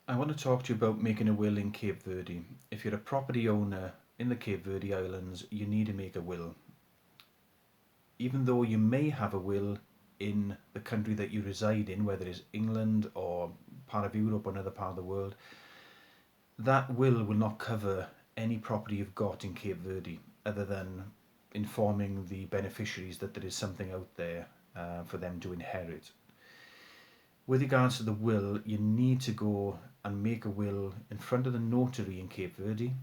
I want to talk to you about making a will in Cape Verde. If you're a property owner in the Cape Verde Islands, you need to make a will. Even though you may have a will in the country that you reside in, whether it's England or part of Europe or another part of the world, that will not cover any property you've got in Cape Verde other than informing the beneficiaries that there is something out there for them to inherit. With regards to the will, you need to go and make a will in front of the notary in Cape Verde.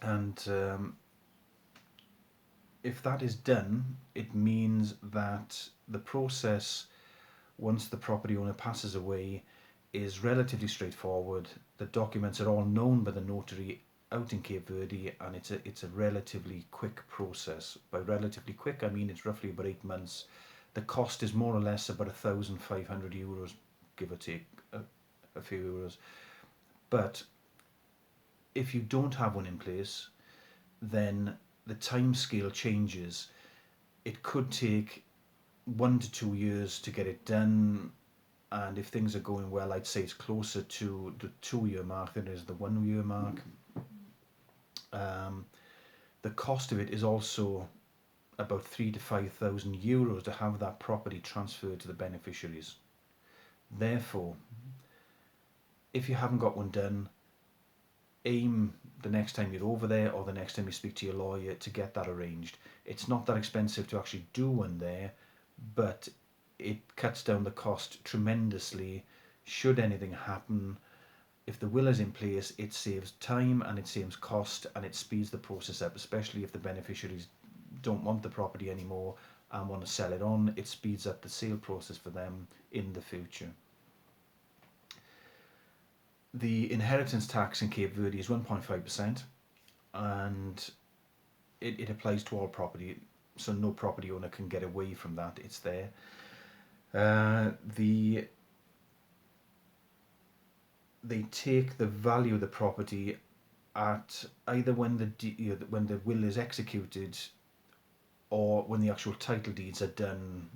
And if that is done, it means that the process, once the property owner passes away, is relatively straightforward. The documents are all known by the notary out in Cape Verde, and it's a relatively quick process. By relatively quick, I mean it's roughly about 8 months. The cost is more or less about €1,500, give or take a few euros. But if you don't have one in place, then the time scale changes. It could take 1 to 2 years to get it done, and if things are going well, I'd say it's closer to the 2 year mark than it is the 1 year mark. Um, the cost of it is also about 3 to 5 thousand euros to have that property transferred to the beneficiaries. Therefore, if you haven't got one done, aim the next time you're over there or the next time you speak to your lawyer to get that arranged. It's not that expensive to actually do one there, but it cuts down the cost tremendously should anything happen. If the will is in place, it saves time and it saves cost and it speeds the process up, especially if the beneficiaries don't want the property anymore and want to sell it on. It speeds up the sale process for them in the future. The inheritance tax in Cape Verde is 1.5%, and it applies to all property, so no property owner can get away from that. It's there. They take the value of the property at either when when the will is executed or when the actual title deeds are done.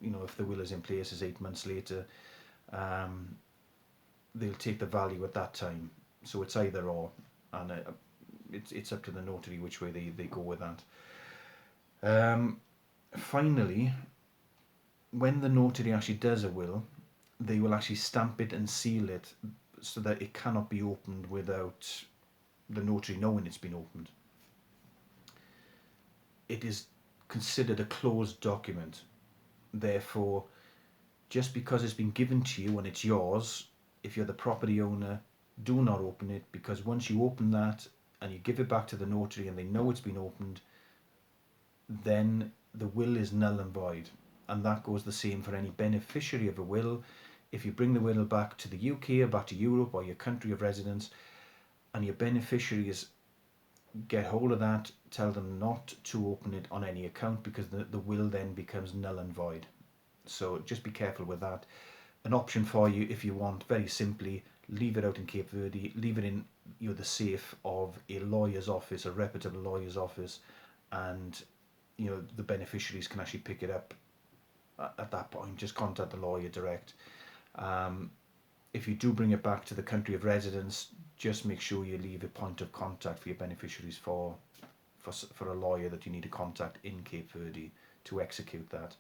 If the will is in place is 8 months later, um, they'll take the value at that time. So it's either or, and it's up to the notary which way they go with that. Finally, when the notary actually does a will, they will actually stamp it and seal it so that it cannot be opened without the notary knowing it's been opened. It is considered a closed document. Therefore, just because it's been given to you and it's yours, if you're the property owner, do not open it, because once you open that and you give it back to the notary and they know it's been opened, then the will is null and void. And that goes the same for any beneficiary of a will. If you bring the will back to the UK or back to Europe or your country of residence, and your beneficiaries get hold of that, tell them not to open it on any account, because the will then becomes null and void. So just be careful with that. An option for you, if you want, very simply, leave it out in Cape Verde, leave it in the safe of a lawyer's office, a reputable lawyer's office, and the beneficiaries can actually pick it up at that point. Just contact the lawyer direct. If you do bring it back to the country of residence, just make sure you leave a point of contact for your beneficiaries for a lawyer that you need to contact in Cape Verde to execute that.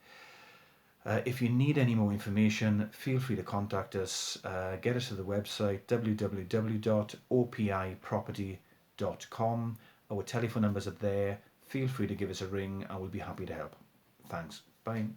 If you need any more information, feel free to contact us. Get us to the website www.opiproperty.com. Our telephone numbers are there. Feel free to give us a ring and we'll be happy to help. Thanks. Bye.